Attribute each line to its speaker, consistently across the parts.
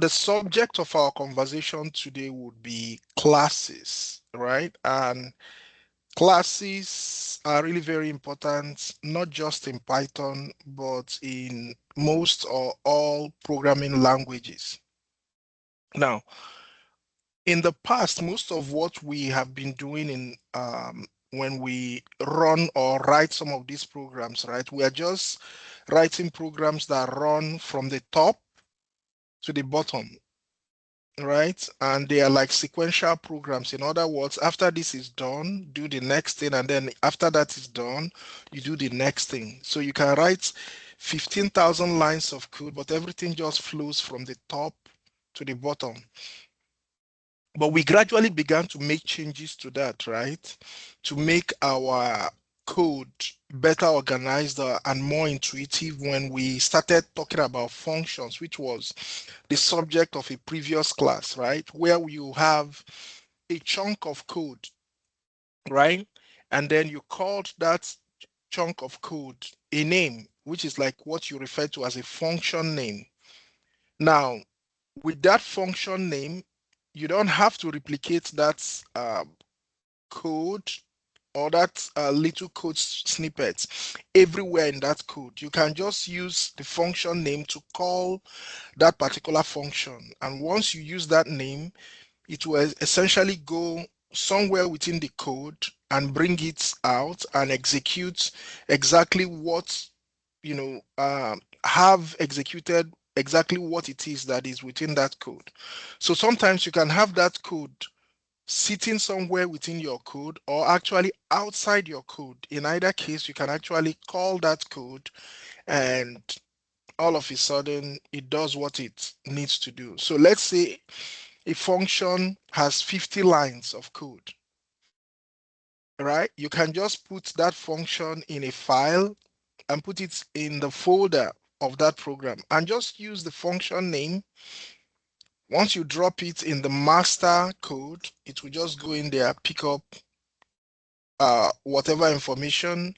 Speaker 1: the subject of our conversation today would be classes, right? And classes are really very important, not just in Python, but in most or all programming languages. Now, in the past, most of what we have been doing in when we run or write some of these programs, right? We are just writing programs that run from the top to the bottom, right? And they are like sequential programs. In other words, after this is done, do the next thing, and then after that is done, you do the next thing. So you can write 15,000 lines of code, but everything just flows from the top to the bottom. But we gradually began to make changes to that, right? To make our code better organized and more intuitive when we started talking about functions, which was the subject of a previous class, right? Where you have a chunk of code, right? And then you called that chunk of code a name, which is like what you refer to as a function name. Now, with that function name, you don't have to replicate that code or that little code snippet everywhere in that code. You can just use the function name to call that particular function. And once you use that name, it will essentially go somewhere within the code and bring it out and execute exactly what, have executed exactly what it is that is within that code. So sometimes you can have that code sitting somewhere within your code or actually outside your code. In either case, you can actually call that code and all of a sudden it does what it needs to do. So let's say a function has 50 lines of code, right? You can just put that function in a file and put it in the folder of that program and just use the function name. Once you drop it in the master code, it will just go in there, pick up whatever information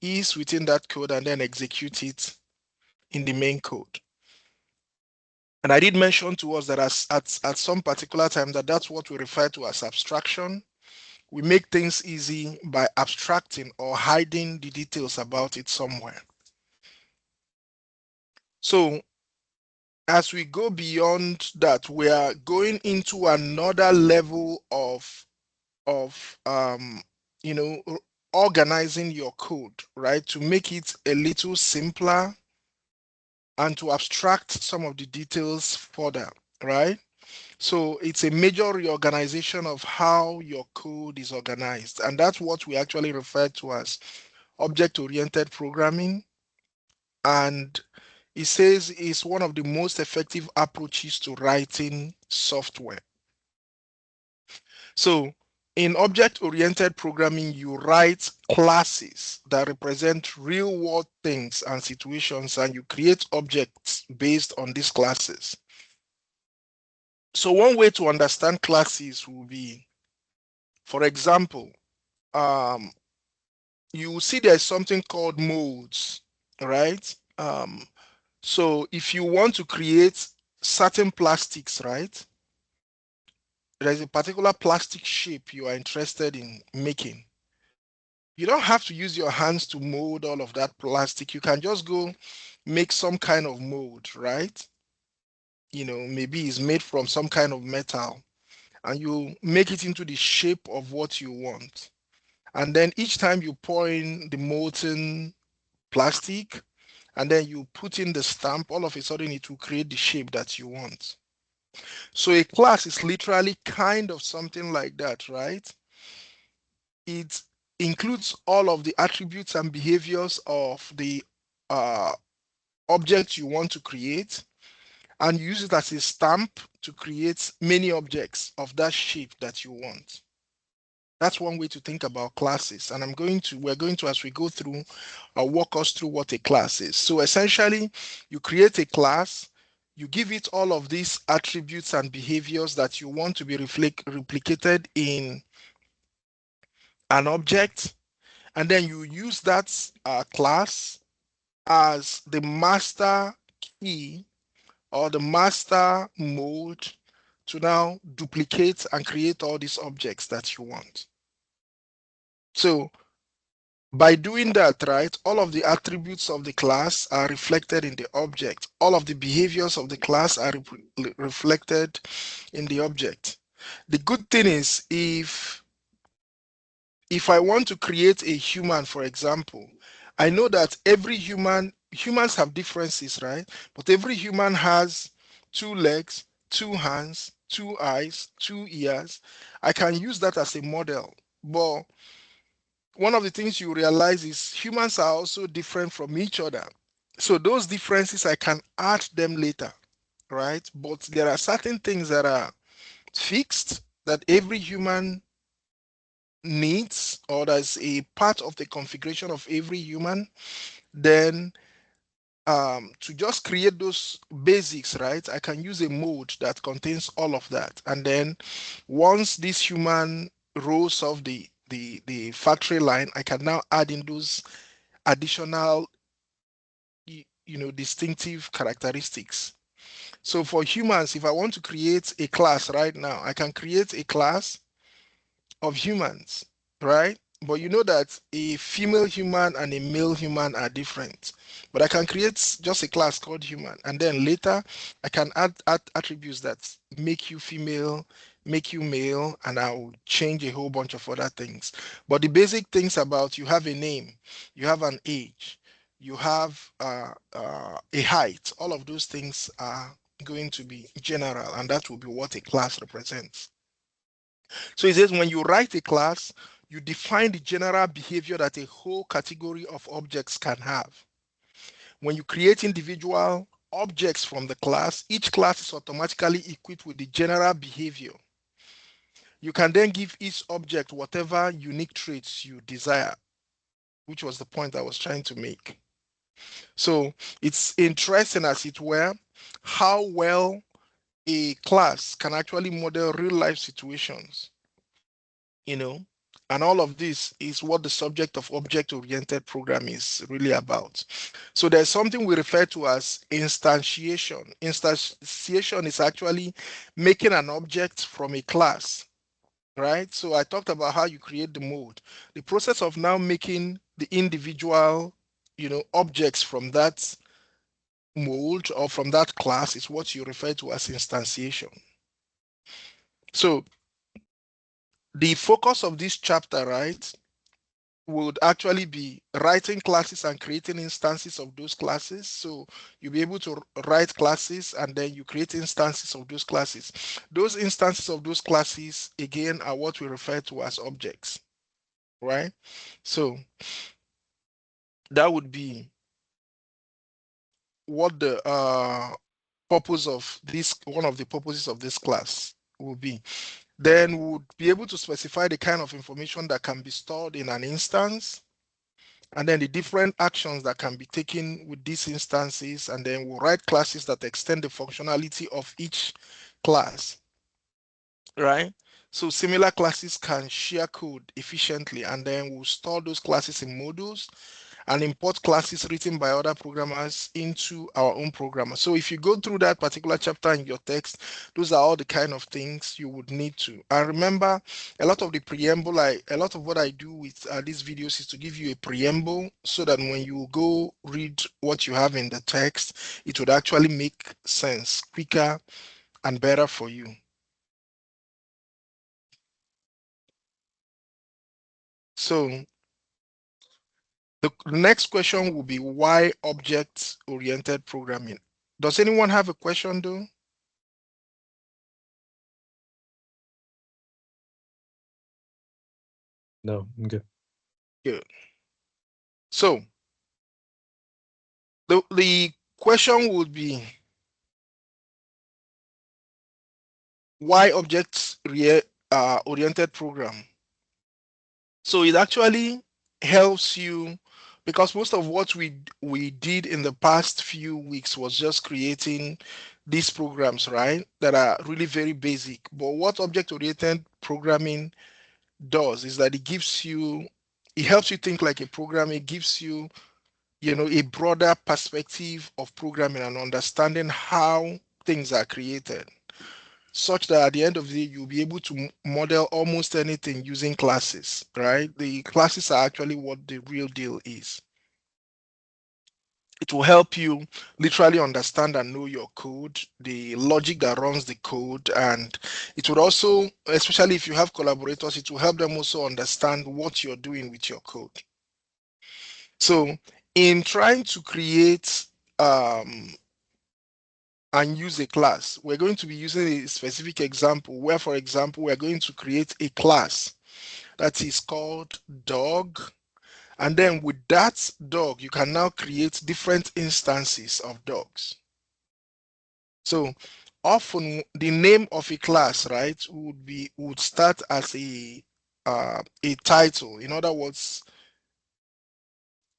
Speaker 1: is within that code and then execute it in the main code. And I did mention to us that at some particular time that's what we refer to as abstraction. We make things easy by abstracting or hiding the details about it somewhere. So as we go beyond that, we are going into another level of organizing your code, right? To make it a little simpler and to abstract some of the details further, right? So it's a major reorganization of how your code is organized. And that's what we actually refer to as object-oriented programming. And it says it's one of the most effective approaches to writing software. So in object-oriented programming, you write classes that represent real-world things and situations, and you create objects based on these classes. So one way to understand classes will be, for example, um, you will see there's something called modes, right? So if you want to create certain plastics, right? There's a particular plastic shape you are interested in making. You don't have to use your hands to mold all of that plastic. You can just go make some kind of mold, right? Maybe it's made from some kind of metal and you make it into the shape of what you want. And then each time you pour in the molten plastic and then you put in the stamp, all of a sudden it will create the shape that you want. So a class is literally kind of something like that, right? It includes all of the attributes and behaviors of the uh, object you want to create and use it as a stamp to create many objects of that shape that you want. That's one way to think about classes. And we're going to, as we go through, walk us through what a class is. So essentially, you create a class, you give it all of these attributes and behaviors that you want to be replicated in an object, and then you use that class as the master key or the master mode to now duplicate and create all these objects that you want. So by doing that, right, all of the attributes of the class are reflected in the object. All of the behaviors of the class are reflected in the object. The good thing is if I want to create a human, for example, I know that every humans have differences, right? But every human has two legs, two hands, two eyes, two ears. I can use that as a model. But one of the things you realize is humans are also different from each other. So those differences, I can add them later, right? But there are certain things that are fixed that every human needs, or that's a part of the configuration of every human. Then to just create those basics, right, I can use a mode that contains all of that. And then once this human rolls off the factory line, I can now add in those additional distinctive characteristics. So for humans, if I want to create a class right now, I can create a class of humans, right? But you know that a female human and a male human are different. But I can create just a class called human, and then later I can add attributes that make you female, make you male, and I'll change a whole bunch of other things. But the basic things about, you have a name, you have an age, you have a height, all of those things are going to be general, and that will be what a class represents. So it says when you write a class, you define the general behavior that a whole category of objects can have. When you create individual objects from the class, each class is automatically equipped with the general behavior. You can then give each object whatever unique traits you desire, which was the point I was trying to make. So it's interesting, as it were, how well a class can actually model real life situations, you know. And all of this is what the subject of object-oriented programming is really about. So there's something we refer to as instantiation. Instantiation is actually making an object from a class, right? So I talked about how you create the mode. The process of now making the individual, objects from that mode or from that class is what you refer to as instantiation. So the focus of this chapter, right, would actually be writing classes and creating instances of those classes. So you'll be able to write classes and then you create instances of those classes. Those instances of those classes, again, are what we refer to as objects, right? So that would be what the purpose of this, one of the purposes of this class will be. Then we would be able to specify the kind of information that can be stored in an instance, and then the different actions that can be taken with these instances, and then we'll write classes that extend the functionality of each class, right? So similar classes can share code efficiently, and then we'll store those classes in modules and import classes written by other programmers into our own programmer. So if you go through that particular chapter in your text, those are all the kind of things you would need to. And remember, a lot of the preamble, a lot of what I do with these videos is to give you a preamble so that when you go read what you have in the text, it would actually make sense quicker and better for you. So the next question will be, why object-oriented programming? Does anyone have a question though?
Speaker 2: No, I'm good.
Speaker 1: Good. So the question would be, why oriented program? So it actually helps you, because most of what we did in the past few weeks was just creating these programs, right? That are really very basic. But what object-oriented programming does is that it helps you think like a programmer. It gives you, a broader perspective of programming and understanding how things are created, such that at the end of the day, you'll be able to model almost anything using classes, right? The classes are actually what the real deal is. It will help you literally understand and know your code, the logic that runs the code, and it would also, especially if you have collaborators, it will help them also understand what you're doing with your code. So, in trying to create and use a class, we're going to be using a specific example where, for example, we're going to create a class that is called dog. And then with that dog, you can now create different instances of dogs. So often the name of a class, right, would start as a title. In other words,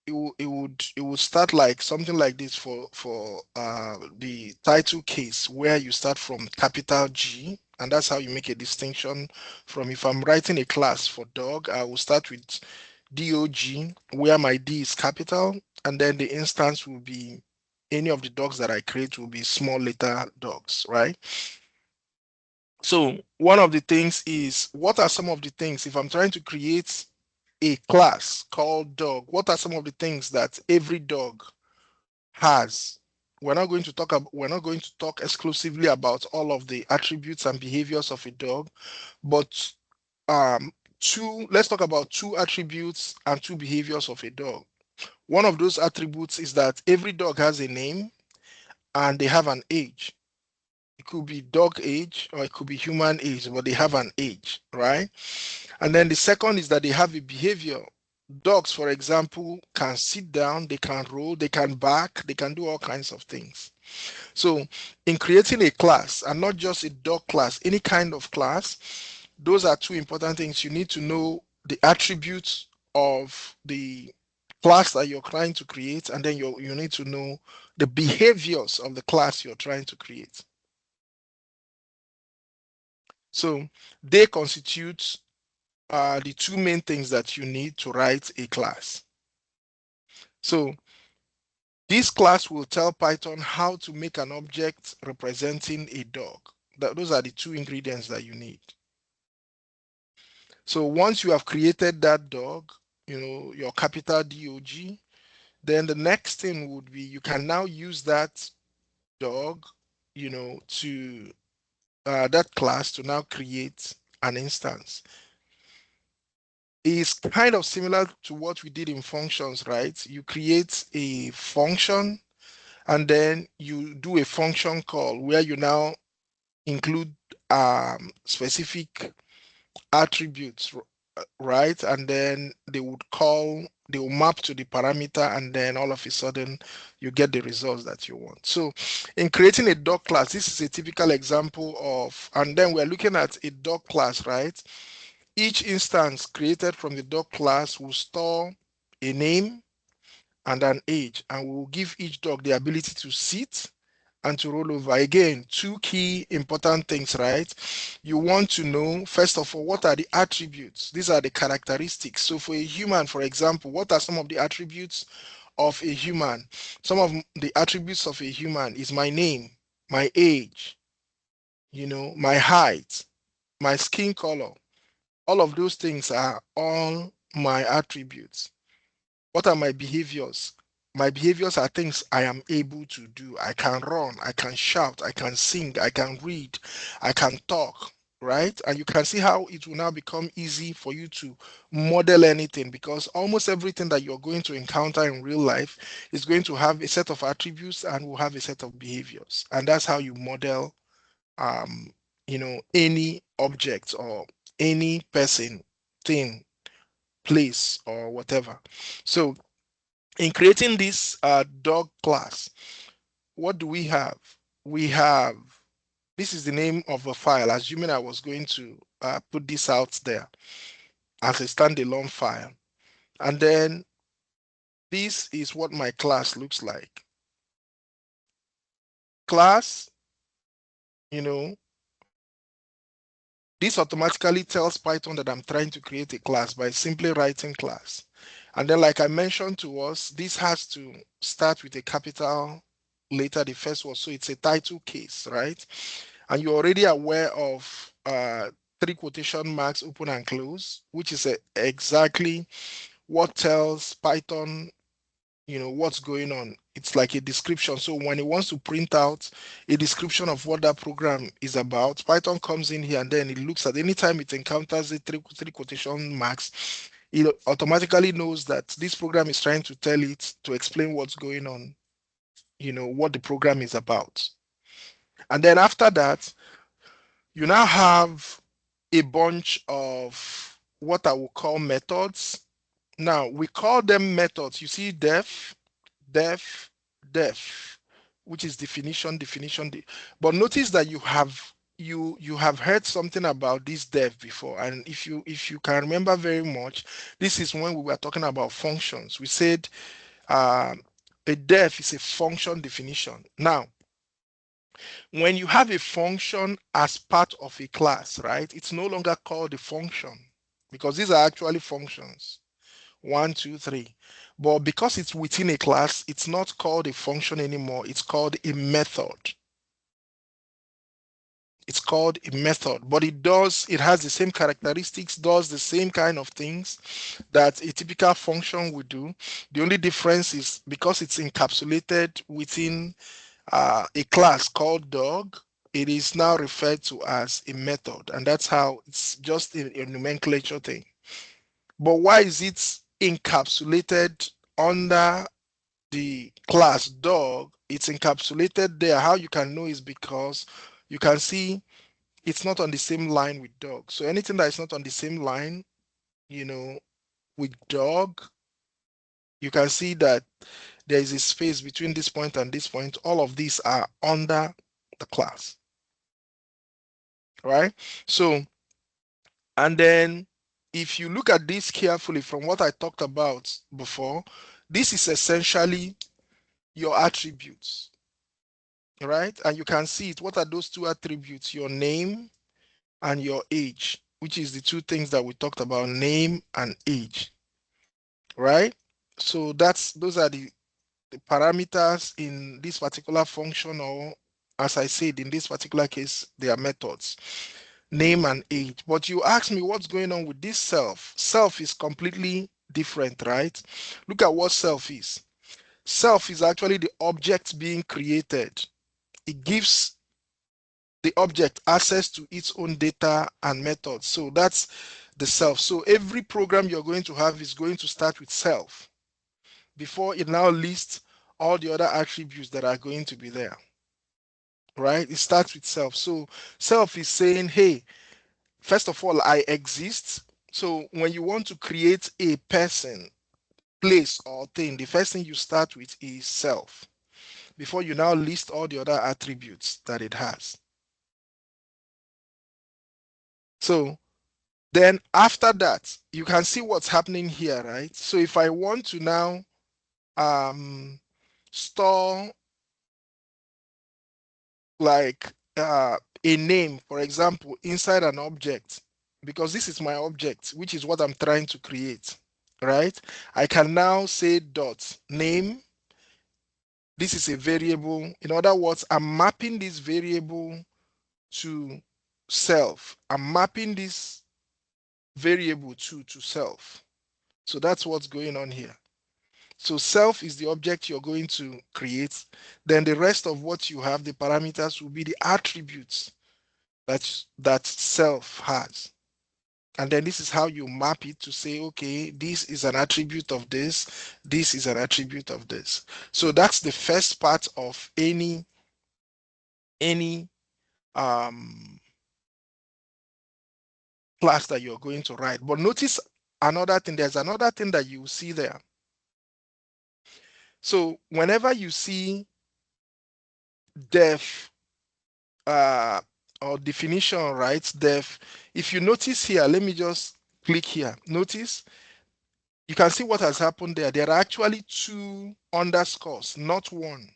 Speaker 1: it would start like something like this for the title case, where you start from capital G, and that's how you make a distinction from, if I'm writing a class for dog, I will start with dog, where my D is capital, and then the instance will be any of the dogs that I create will be small letter dogs, right? So one of the things is, what are some of the things, if I'm trying to create a class called dog, what are some of the things that every dog has? We're not going to talk exclusively about all of the attributes and behaviors of a dog, but let's talk about two attributes and two behaviors of a dog. One of those attributes is that every dog has a name and they have an age. It could be dog age or it could be human age, but they have an age, right? And then the second is that they have a behavior. Dogs, for example, can sit down, they can roll, they can bark, they can do all kinds of things. So, in creating a class, and not just a dog class, any kind of class, those are two important things. You need to know the attributes of the class that you're trying to create, and then you need to know the behaviors of the class you're trying to create. So they constitute the two main things that you need to write a class. So this class will tell Python how to make an object representing a dog. Those are the two ingredients that you need. So once you have created that dog, your capital DOG, then the next thing would be, you can now use that dog, to that class to now create an instance. Is kind of similar to what we did in functions, right? You create a function and then you do a function call where you now include specific attributes, right? And then they will map to the parameter, and then all of a sudden you get the results that you want. So in creating a dog class, this is a typical example of, and then we're looking at a dog class, right? Each instance created from the dog class will store a name and an age, and will give each dog the ability to sit and to roll over. Again, two key important things, right? You want to know, first of all, what are the attributes? These are the characteristics. So for a human, for example, what are some of the attributes of a human? Some of the attributes of a human is my name, my age, my height, my skin color. All of those things are all my attributes. What are my behaviors? My behaviors are things I am able to do. I can run, I can shout, I can sing, I can read, I can talk, right? And you can see how it will now become easy for you to model anything, because almost everything that you're going to encounter in real life is going to have a set of attributes and will have a set of behaviors. And that's how you model any object or any person, thing, place, or whatever. So in creating this dog class, what do we have? We have, this is the name of a file, assuming I was going to put this out there as a standalone file. And then this is what my class looks like. Class, this automatically tells Python that I'm trying to create a class by simply writing class. And then, like I mentioned to us, this has to start with a capital later, the first one. So it's a title case, right? And you're already aware of three quotation marks, open and close, which is exactly what tells Python, what's going on. It's like a description. So when it wants to print out a description of what that program is about, Python comes in here and then it looks at anytime it encounters the three quotation marks, it automatically knows that this program is trying to tell it to explain what's going on, what the program is about. And then after that, you now have a bunch of what I will call methods. Now we call them methods. You see def, def, which is definition, definition. But notice that you have heard something about this def before. And if you can remember very much, this is when we were talking about functions. We said uh, a def is a function definition. Now, when you have a function as part of a class, right, it's no longer called a function because these are actually functions. 1, 2, 3. But because it's within a class, it's not called a function anymore. It's called a method. It's called a method, but it has the same characteristics, does the same kind of things that a typical function would do. The only difference is because it's encapsulated within a class called dog, it is now referred to as a method, and that's how it's just a nomenclature thing. But why is it encapsulated under the class dog? It's encapsulated there. How you can know is because you can see it's not on the same line with dog. So anything that is not on the same line, with dog, you can see that there is a space between this point and this point. All of these are under the class, right? So, and then if you look at this carefully from what I talked about before, this is essentially your attributes, right? And you can see it. What are those two attributes? Your name and your age, which is the two things that we talked about, name and age, right? So those are the parameters in this particular function, or as I said, in this particular case, they are methods, name and age. But you ask me what's going on with this self. Self is completely different, right? Look at what self is. Self is actually the object being created. It gives the object access to its own data and methods. So that's the self. So every program you're going to have is going to start with self before it now lists all the other attributes that are going to be there, right? It starts with self. So self is saying, hey, first of all, I exist. So when you want to create a person, place, or thing, the first thing you start with is self before you now list all the other attributes that it has. So then after that, you can see what's happening here, right? So if I want to now store like a name, for example, inside an object, because this is my object, which is what I'm trying to create, right? I can now say dot name. This is a variable. In other words, I'm mapping this variable to self. I'm mapping this variable to self. So that's what's going on here. So self is the object you're going to create. Then the rest of what you have, the parameters, will be the attributes that self has. And then this is how you map it to say, okay, this is an attribute of this, this is an attribute of this. So that's the first part of any um, class that you're going to write. But notice another thing, there's another thing that you see there. So whenever you see def or definition, right, def, if you notice here, let me just click here. Notice you can see what has happened there. There are actually two underscores, not one.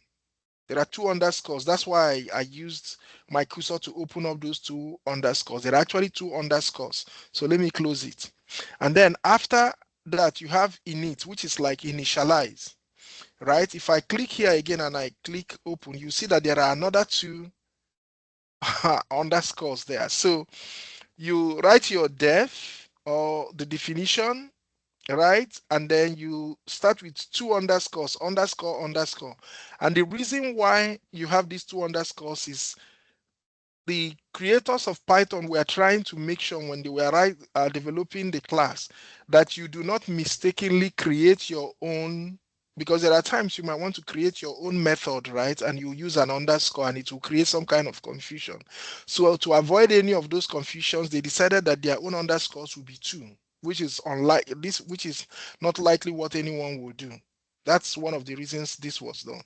Speaker 1: There are two underscores. That's why I used my cursor to open up those two underscores. There are actually two underscores. So let me close it. And then after that, you have init, which is like initialize, right? If I click here again and I click open, you see that there are another two underscores there. So you write your def or the definition, right? And then you start with two underscores, underscore, underscore. And the reason why you have these two underscores is the creators of Python were trying to make sure when they were developing the class that you do not mistakenly create your own, because there are times you might want to create your own method, right? And you use an underscore and it will create some kind of confusion. So to avoid any of those confusions, they decided that their own underscores would be two, which is unlike this, which is not likely what anyone would do. That's one of the reasons this was done.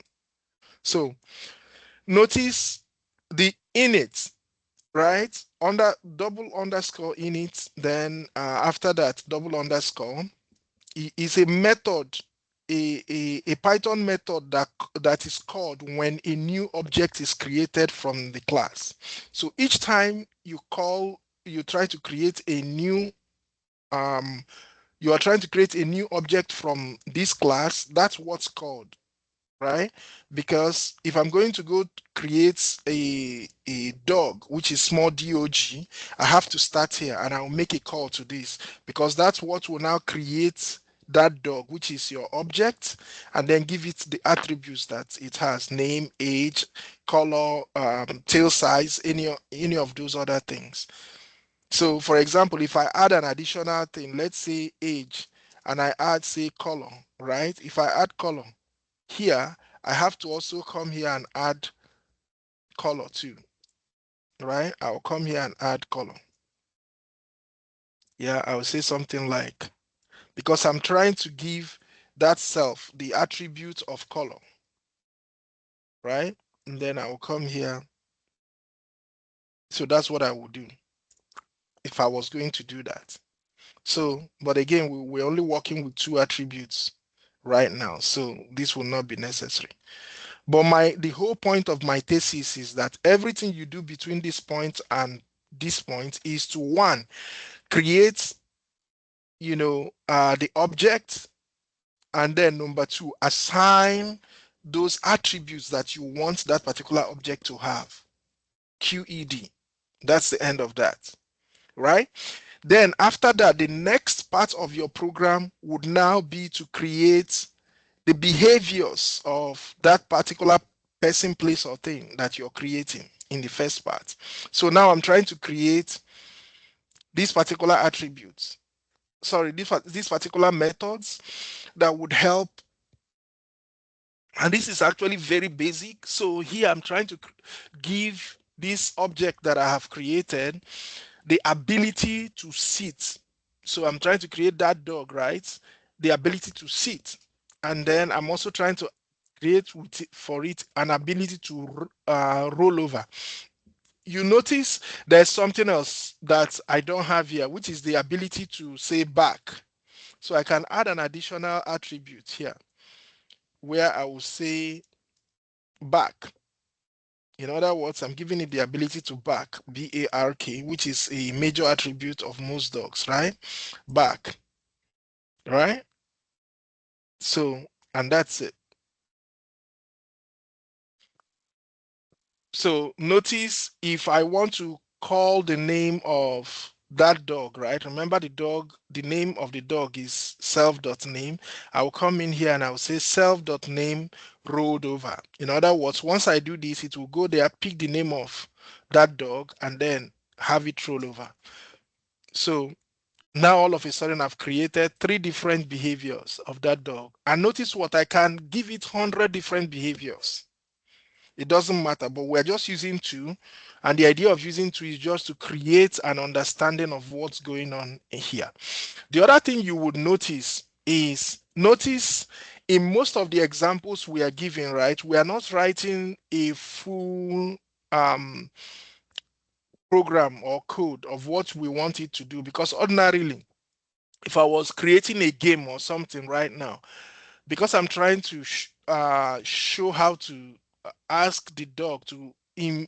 Speaker 1: So notice the init, right? Under double underscore init, then after that double underscore is a method, a Python method that is called when a new object is created from the class. So each time you try to create a new you are trying to create a new object from this class, that's what's called, right? Because if I'm going to go create a dog, which is small dog, I have to start here and I'll make a call to this because that's what will now create that dog, which is your object, and then give it the attributes that it has: name, age, color, tail size, any of those other things. So for example, if I add an additional thing, let's say age, and I add, say, color, right? If I add color here, I have to also come here and add color too, right? I'll come here and add color. Yeah, I'll say something like, because I'm trying to give that self the attribute of color, right? And then I will come here. So that's what I would do if I was going to do that. So, but again, we're only working with two attributes right now, so this will not be necessary. But the whole point of my thesis is that everything you do between this point and this point is to, one, create, the object, and then number two, assign those attributes that you want that particular object to have. QED. That's the end of that, right? Then after that, the next part of your program would now be to create the behaviors of that particular person, place, or thing that you're creating in the first part. So now I'm trying to create these particular attributes. Sorry, these particular methods that would help. And this is actually very basic. So here I'm trying to give this object that I have created the ability to sit. So I'm trying to create that dog, right? The ability to sit. And then I'm also trying to create for it an ability to roll over. You notice there's something else that I don't have here, which is the ability to say back. So I can add an additional attribute here where I will say back. In other words, I'm giving it the ability to bark, B-A-R-K, which is a major attribute of most dogs, right? Bark, right? So, and that's it. So notice if I want to call the name of that dog, right? Remember the name of the dog is self.name. I'll come in here and I'll say self.name rolled over. In other words, once I do this, it will go there, pick the name of that dog, and then have it roll over. So now all of a sudden I've created three different behaviors of that dog. And notice what I can give it 100 different behaviors. It doesn't matter, but we're just using two. And the idea of using two is just to create an understanding of what's going on here. The other thing you would notice is, notice in most of the examples we are giving, right, we are not writing a full program or code of what we want it to do, because ordinarily, if I was creating a game or something right now, because I'm trying to show how to ask the dog to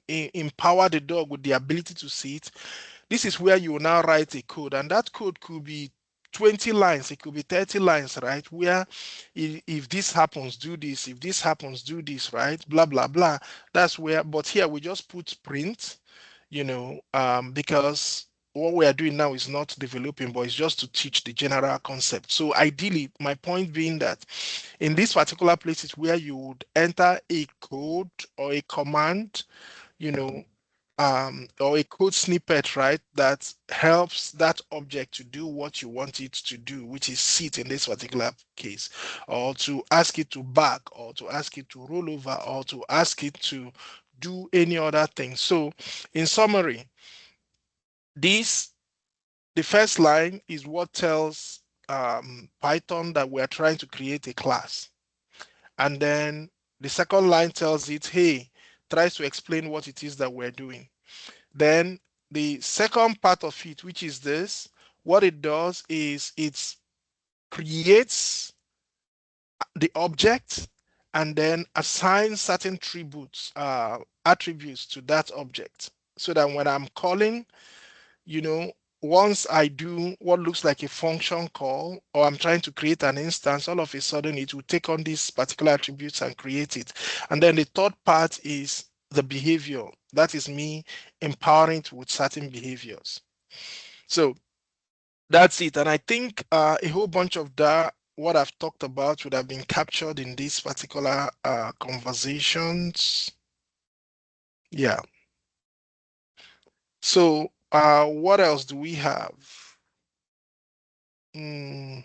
Speaker 1: empower the dog with the ability to sit, this is where you will now write a code, and that code could be 20 lines, it could be 30 lines, right? Where if this happens, do this, if this happens, do this, right? Blah, blah, blah. That's where, but here we just put print, because what we are doing now is not developing, but it's just to teach the general concept. So ideally, my point being that in this particular places where you would enter a code or a command, you know, or a code snippet, right, that helps that object to do what you want it to do, which is sit in this particular case, or to ask it to back, or to ask it to roll over, or to ask it to do any other thing. So, in summary, this the first line is what tells Python that we're trying to create a class, and then the second line tells it, hey, tries to explain what it is that we're doing. Then the second part of it, which is this, what it does is it creates the object and then assigns certain attributes to that object. So that when I'm calling, you know, once I do what looks like a function call, or I'm trying to create an instance, all of a sudden it will take on these particular attributes and create it. And then the third part is the behavior. That is me empowering it with certain behaviors. So that's it. And I think a whole bunch of that, what I've talked about, would have been captured in these particular conversations. Yeah. So what else do we have? Mm.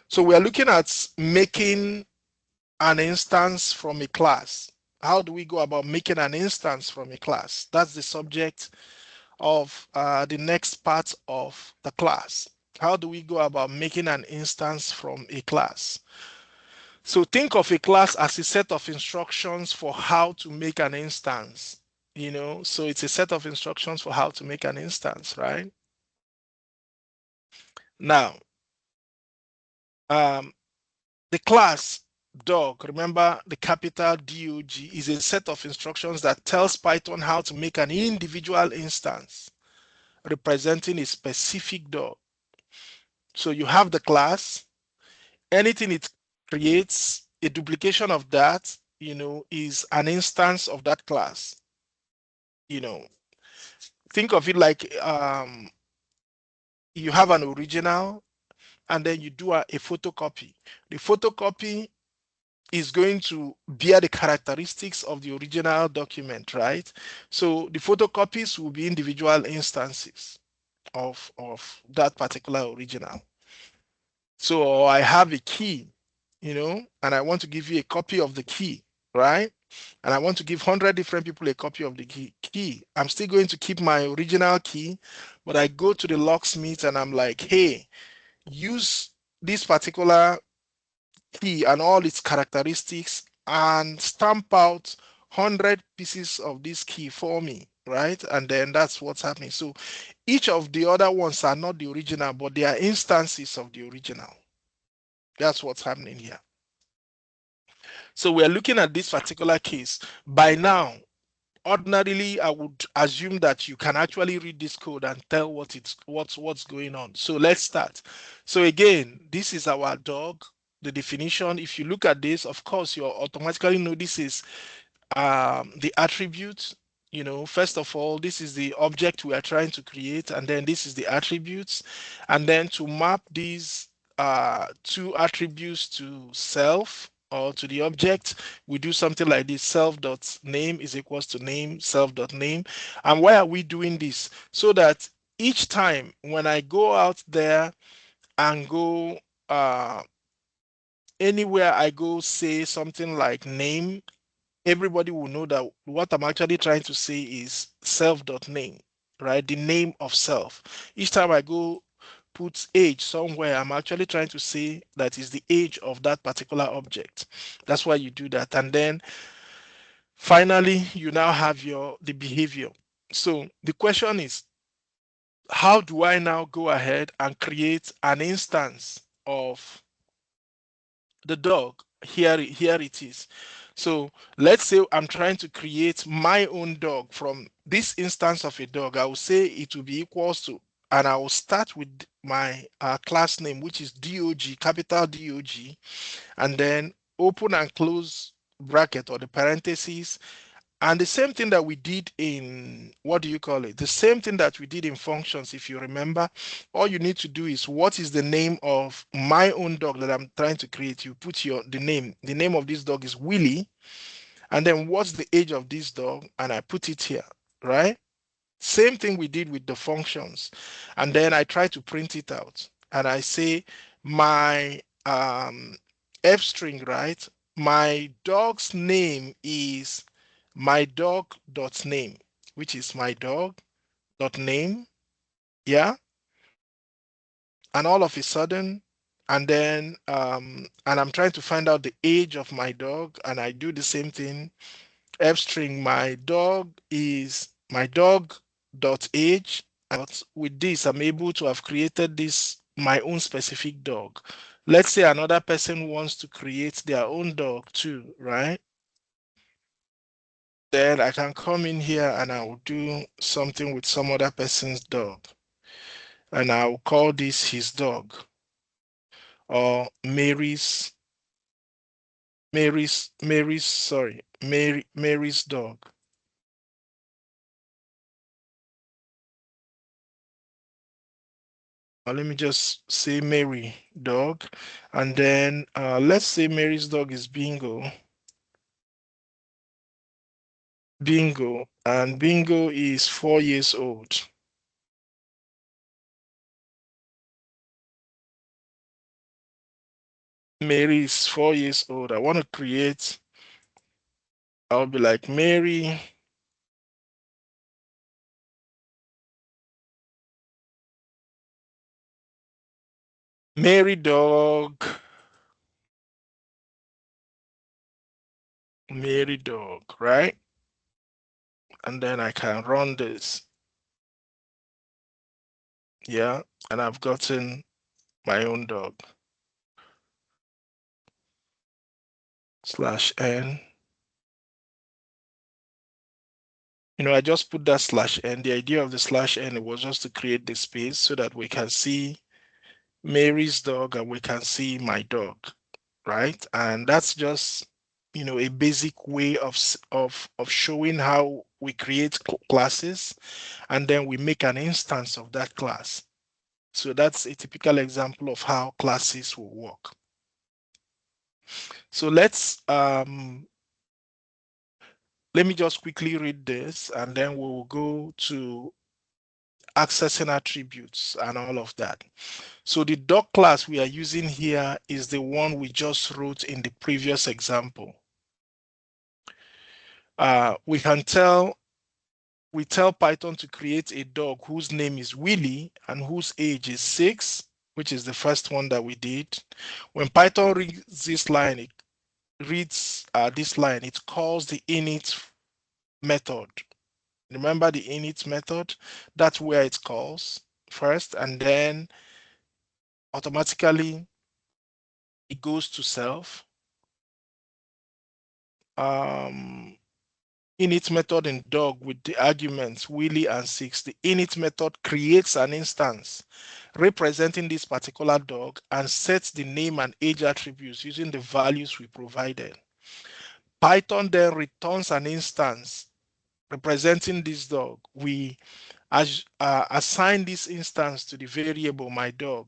Speaker 1: So we are looking at making an instance from a class. How do we go about making an instance from a class? That's the subject of the next part of the class. How do we go about making an instance from a class? So think of a class as a set of instructions for how to make an instance. So it's a set of instructions for how to make an instance, right? Now, um, the class dog, remember the capital DOG, is a set of instructions that tells Python how to make an individual instance representing a specific dog. So you have the class, anything it creates, a duplication of that, is an instance of that class. You know, think of it like you have an original and then you do a photocopy. The photocopy is going to bear the characteristics of the original document, right? So the photocopies will be individual instances of that particular original. So I have a key, and I want to give you a copy of the key, right? And I want to give 100 different people a copy of the key. I'm still going to keep my original key, but I go to the locksmith and I'm like, hey, use this particular key and all its characteristics and stamp out 100 pieces of this key for me, right? And then that's what's happening. So each of the other ones are not the original, but they are instances of the original. That's what's happening here. So we're looking at this particular case. By now, ordinarily, I would assume that you can actually read this code and tell what's going on. So let's start. So again, this is our dog. The definition, if you look at this, of course, you automatically know this is the attributes. First of all, this is the object we are trying to create, and then this is the attributes. And then to map these two attributes to self or to the object, we do something like this: self.name is equals to name self.name. And why are we doing this? So that each time when I go out there and go anywhere I go, say something like name, everybody will know that what I'm actually trying to say is self.name, right? The name of self. Each time I go put age somewhere, I'm actually trying to say that is the age of that particular object. That's why you do that. And then finally, you now have the behavior. So the question is, how do I now go ahead and create an instance of the dog? Here it is. So let's say I'm trying to create my own dog from this instance of a dog. I will say it will be equals to, and I will start with my class name, which is dog, capital dog, and then open and close bracket or the parentheses. And the same thing that we did in, what do you call it? The same thing that we did in functions, if you remember. All you need to do is, what is the name of my own dog that I'm trying to create? You put the name. The name of this dog is Willie. And then what's the age of this dog? And I put it here, right? Same thing we did with the functions. And then I try to print it out. And I say my F string, right? My dog's name is my dog dot name, which is my dog dot name. Yeah. And all of a sudden, and I'm trying to find out the age of my dog, and I do the same thing. F string, my dog is my dog dot age. But with this, I'm able to have created this my own specific dog. Let's say another person wants to create their own dog too, right? Then I can come in here and I will do something with some other person's dog. And I'll call this his dog or Mary's dog. Let me just say Mary dog. And then let's say Mary's dog is Bingo. Bingo. And Bingo is 4 years old. Mary is 4 years old. I want to create, I'll be like Mary dog. Mary dog, right? And then I can run this. Yeah. And I've gotten my own dog. /n. I just put that /n. The idea of the /n was just to create the space so that we can see Mary's dog and we can see my dog, right? And that's just a basic way of showing how we create classes, and then we make an instance of that class. So that's a typical example of how classes will work. So let me just quickly read this, and then we'll go to accessing attributes and all of that. So the dog class we are using here is the one we just wrote in the previous example. We tell Python to create a dog whose name is Willie and whose age is 6, which is the first one that we did. When Python reads this line, it calls the init method. Remember the init method? That's where it calls first, and then automatically it goes to self. Init method in dog with the arguments Willie and 6. The init method creates an instance representing this particular dog and sets the name and age attributes using the values we provided. Python then returns an instance representing this dog. We assign this instance to the variable my dog.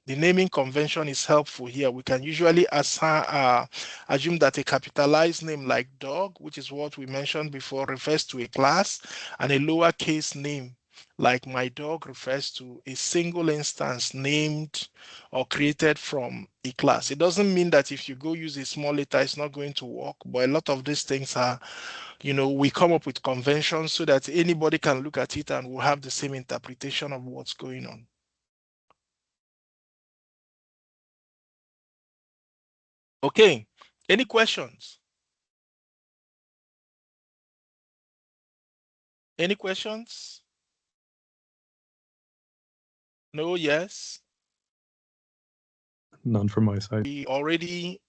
Speaker 1: The naming convention is helpful here. We can usually assume that a capitalized name like dog, which is what we mentioned before, refers to a class, and a lowercase name like my dog refers to a single instance named or created from a class. It doesn't mean that if you go use a small letter, it's not going to work, but a lot of these things are, we come up with conventions so that anybody can look at it and will have the same interpretation of what's going on. Okay, any questions? Any questions? No, yes?
Speaker 2: None from my side.
Speaker 1: We already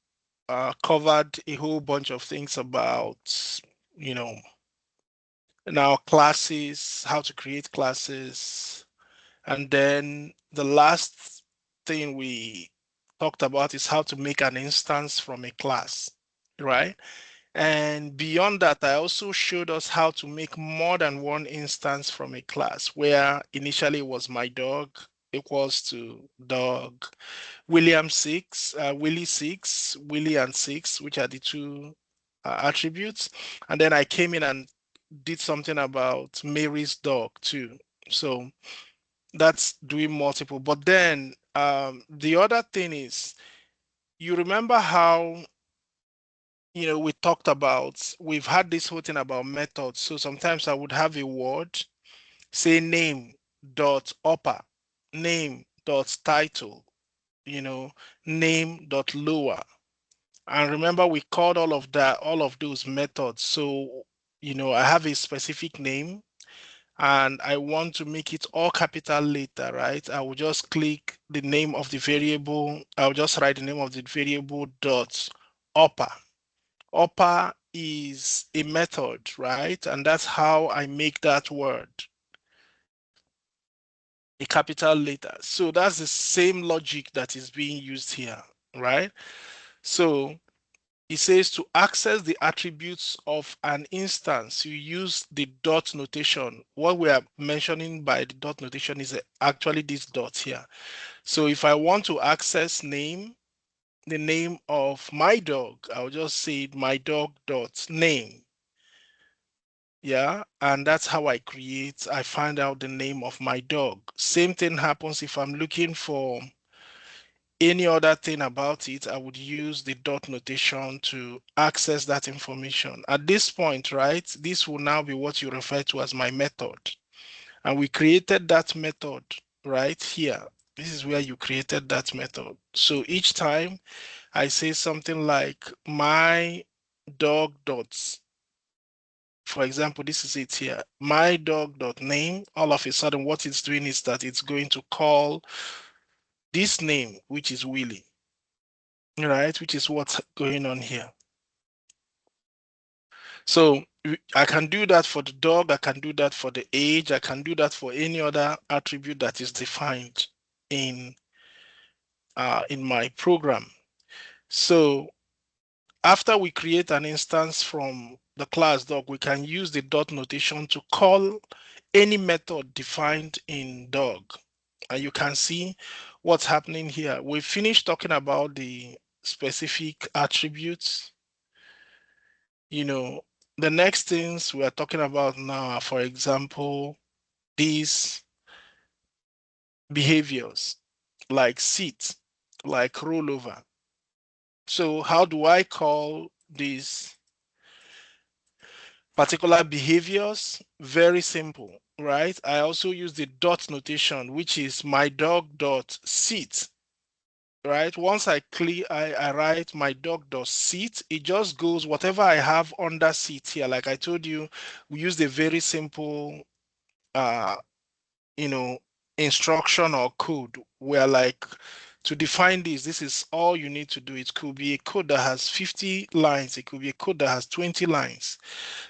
Speaker 1: covered a whole bunch of things about, now classes, how to create classes, And then the last thing we talked about is how to make an instance from a class, right? And beyond that, I also showed us how to make more than one instance from a class, where initially it was my dog equals to dog William 6, Willie 6, Willie and 6, which are the two attributes. And then I came in and did something about Mary's dog too. So that's doing multiple. But then the other thing is, you remember how, we talked about, we've had this whole thing about methods. So sometimes I would have a word, say name dot upper, name dot title, name dot lower. And remember, we called all of that, all of those methods. So, I have a specific name and I want to make it all capital later, right? I will just click the name of the variable. I'll just write the name of the variable dot upper. Upper is a method, right? And that's how I make that word a capital letter. So that's the same logic that is being used here, right? So it says to access the attributes of an instance, you use the dot notation. What we are mentioning by the dot notation is actually this dot here. So if I want to access the name of my dog, I'll just say my dog dot name. Yeah, and that's how I find out the name of my dog. Same thing happens if I'm looking for any other thing about it. I would use the dot notation to access that information. At this point, right, this will now be what you refer to as my method. And we created that method right here. This is where you created that method. So each time I say something like my dog dots, for example, this is it here, my dog dot name, all of a sudden what it's doing is that it's going to call this name, which is Willie, right? Which is what's going on here. So I can do that for the dog, I can do that for the age, I can do that for any other attribute that is defined in my program. So after we create an instance from the class dog, we can use the dot notation to call any method defined in dog. And you can see what's happening here. We finished talking about the specific attributes. The next things we are talking about now are, for example, these behaviors like sit, like rollover. So how do I call these particular behaviors? Very simple, right? I also use the dot notation, which is my dog dot sit, right? Once I write my dog dot sit, it just goes whatever I have under sit here. Like I told you, we used a very simple uh you know instruction or code where, like, to define this is all you need to do. It could be a code that has 50 lines, it could be a code that has 20 lines,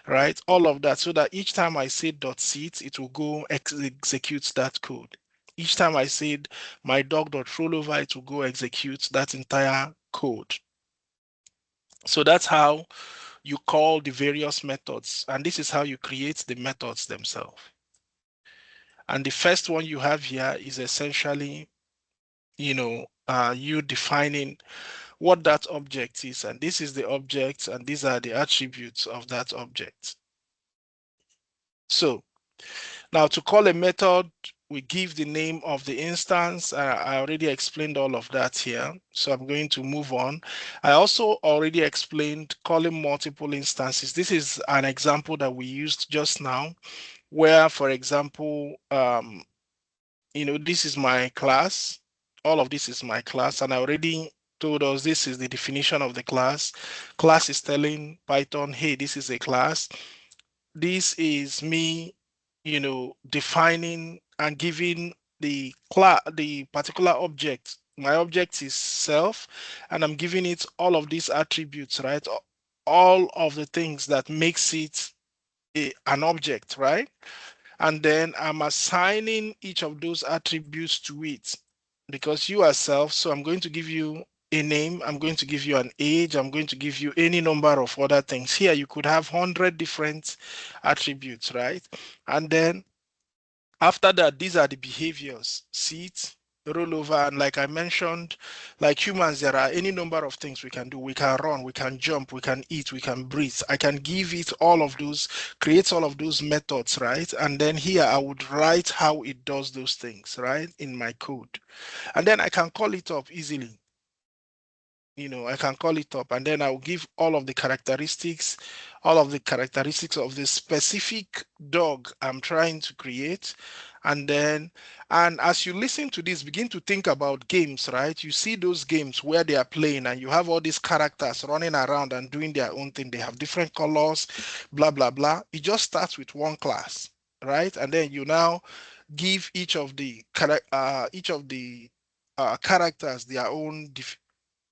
Speaker 1: right? All of that, so that each time I say dot sit, it will go execute that code. Each time I said my dog dot rollover, it will go execute that entire code. So that's how you call the various methods, and this is how you create the methods themselves. And the first one you have here is essentially, you defining what that object is. And this is the object, and these are the attributes of that object. So now to call a method, we give the name of the instance. I already explained all of that here, so I'm going to move on. I also already explained calling multiple instances. This is an example that we used just now, where, for example, this is my class. All of this is my class, and I already told us this is the definition of the class. Class is telling Python, hey, this is a class. This is me, defining and giving the particular object. My object is self, and I'm giving it all of these attributes, right? All of the things that makes it an object, right? And then I'm assigning each of those attributes to it because you are self. So I'm going to give you a name. I'm going to give you an age. I'm going to give you any number of other things. Here, you could have 100 different attributes, right? And then after that, these are the behaviors: sit, roll over, and like I mentioned, like humans, there are any number of things we can do. We can run, we can jump, we can eat, we can breathe. I can give it all of those, create all of those methods, right? And then here I would write how it does those things, right, in my code. And then I can call it up easily. I can call it up, and then I'll give all of the characteristics of the specific dog I'm trying to create. And then, and as you listen to this, begin to think about games, right? You see those games where they are playing and you have all these characters running around and doing their own thing. They have different colors, blah, blah, blah. It just starts with one class, right? And then you now give each of the characters their own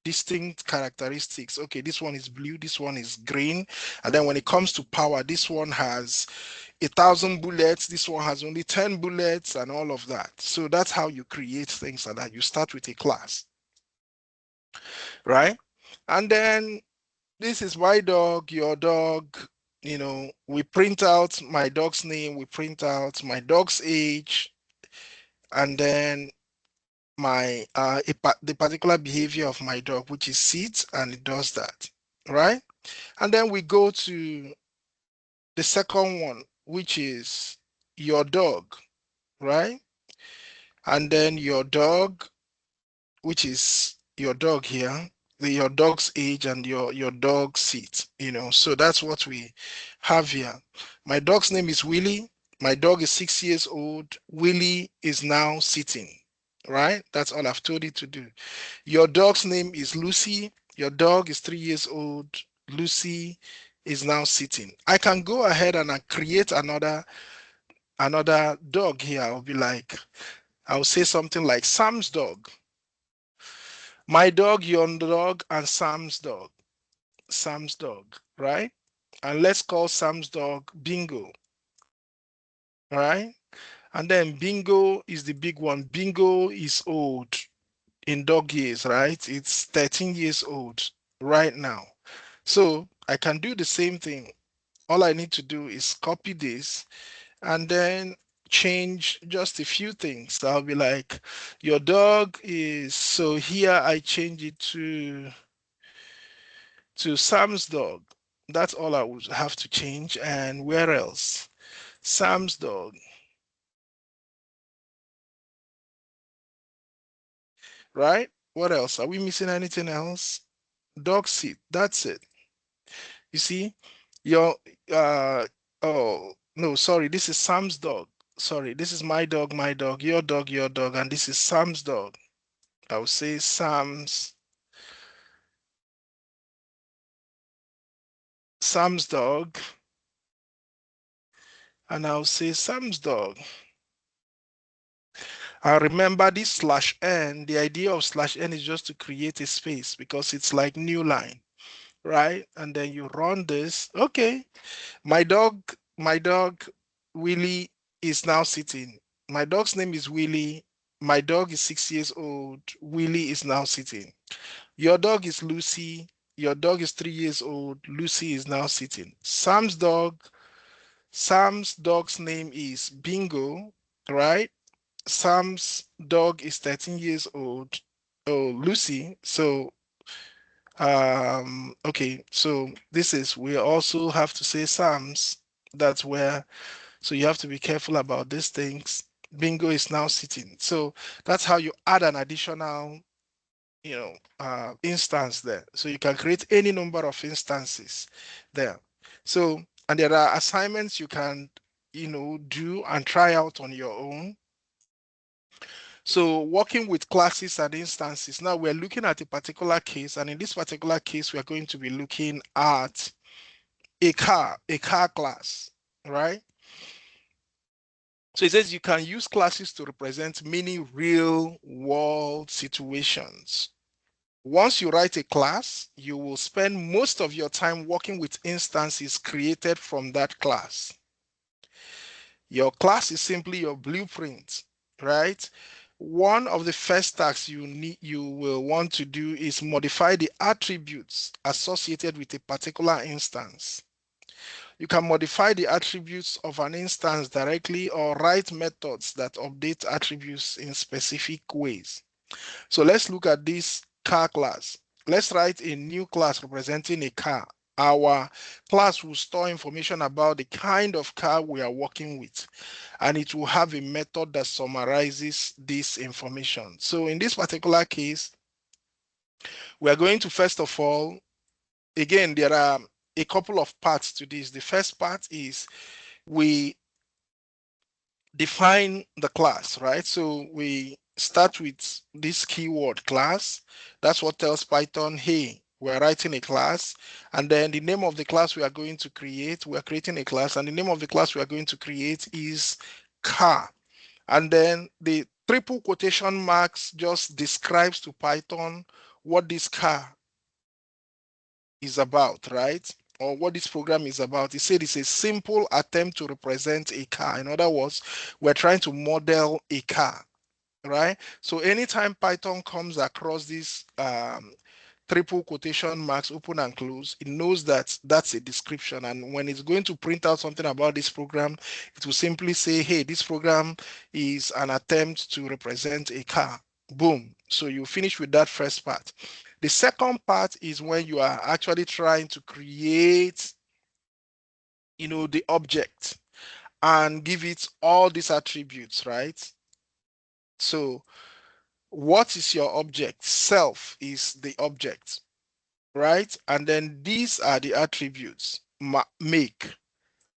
Speaker 1: distinct characteristics. Okay, this one is blue, this one is green, and then when it comes to power, this one has 1,000 bullets, this one has only 10 bullets, and all of that. So that's how you create things like that. You start with a class, right? And then this is my dog, your dog. We print out my dog's name, we print out my dog's age, and then the particular behavior of my dog, which is sit, and it does that, right? And then we go to the second one, which is your dog, right? And then your dog, which is your dog here, your dog's age and your dog's seat, So that's what we have here. My dog's name is Willie. My dog is 6 years old. Willie is now sitting, right? That's all I've told you to do. Your dog's name is Lucy. Your dog is 3 years old. Lucy is now sitting. I can go ahead and I create another dog here. I'll say something like Sam's dog. My dog, your dog, and Sam's dog. Sam's dog, right? And let's call Sam's dog Bingo, right? And then Bingo is the big one. Bingo is old in dog years, right? It's 13 years old right now. So I can do the same thing. All I need to do is copy this and then change just a few things. So I'll be like, your dog is, so here I change it to Sam's dog. That's all I would have to change. And where else? Sam's dog, right? What else? Are we missing anything else? Dog seat. That's it. You see, your oh no, sorry, this is Sam's dog. Sorry, this is my dog, your dog, and this is Sam's dog. I will say Sam's dog, and I'll say Sam's dog. I remember this slash n. The idea of slash n is just to create a space because it's like new line, right? And then you run this. Okay, my dog Willie is now sitting. My dog's name is Willie. My dog is 6 years old. Willie is now sitting. Your dog is Lucy. Your dog is 3 years old. Lucy is now sitting. Sam's dog's name is Bingo, right? Sam's dog is 13 years old. Oh, Lucy. So okay, so we also have to say Sam's. That's where, so you have to be careful about these things. Bingo is now sitting. So that's how you add an additional, instance there. So you can create any number of instances there. So, and there are assignments you can, do and try out on your own. So working with classes and instances, now we're looking at a particular case, and in this particular case, we're going to be looking at a car class, right? So it says you can use classes to represent many real world situations. Once you write a class, you will spend most of your time working with instances created from that class. Your class is simply your blueprint, right? One of the first tasks you will want to do is modify the attributes associated with a particular instance. You can modify the attributes of an instance directly or write methods that update attributes in specific ways. So let's look at this car class. Let's write a new class representing a car. Our class will store information about the kind of car we are working with, and it will have a method that summarizes this information. So in this particular case, we are going to first of all, again, there are a couple of parts to this. The first part is we define the class, right? So we start with this keyword class. That's what tells Python, hey, we're writing a class. And then the name of the class we are going to create, we're creating a class, and the name of the class we are going to create is car. And then the triple quotation marks just describes to Python what this car is about, right? Or what this program is about. It said it's a simple attempt to represent a car. In other words, we're trying to model a car, right? So anytime Python comes across this triple quotation marks, open and close, it knows that that's a description. And when it's going to print out something about this program, it will simply say, hey, this program is an attempt to represent a car. Boom. So you finish with that first part. The second part is when you are actually trying to create, the object and give it all these attributes, right? So what is your object? Self is the object, right? And then these are the attributes: make,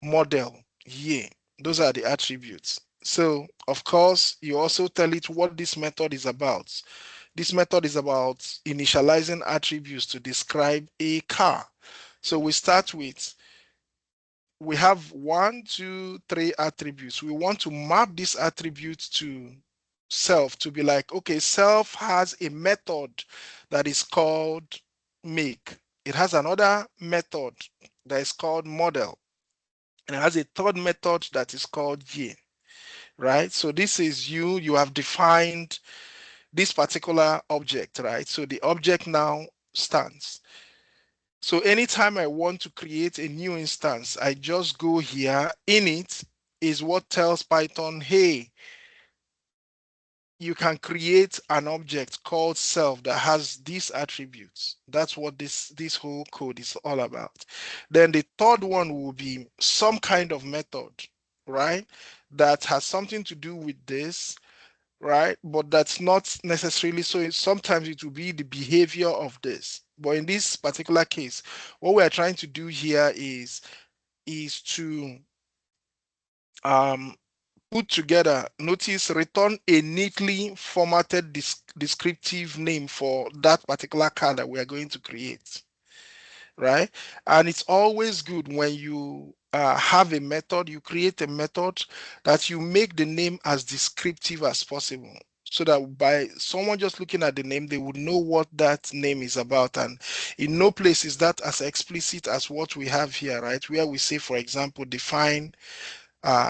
Speaker 1: model, year. Those are the attributes. So of course, you also tell it what this method is about. This method is about initializing attributes to describe a car. So we start with, we have 1, 2, 3 attributes. We want to map these attributes to self, to be like, okay, self has a method that is called make. It has another method that is called model. And it has a third method that is called year, right? So this is you have defined this particular object, right? So the object now stands. So anytime I want to create a new instance, I just go here. Init is what tells Python, hey, you can create an object called self that has these attributes. That's what this whole code is all about. Then the third one will be some kind of method, right? That has something to do with this, right? But that's not necessarily so. Sometimes it will be the behavior of this. But in this particular case, what we are trying to do here is to put together, notice, return a neatly formatted descriptive name for that particular car that we are going to create, right? And it's always good when you have a method, you create a method, that you make the name as descriptive as possible, so that by someone just looking at the name, they would know what that name is about. And in no place is that as explicit as what we have here, right? Where we say, for example, define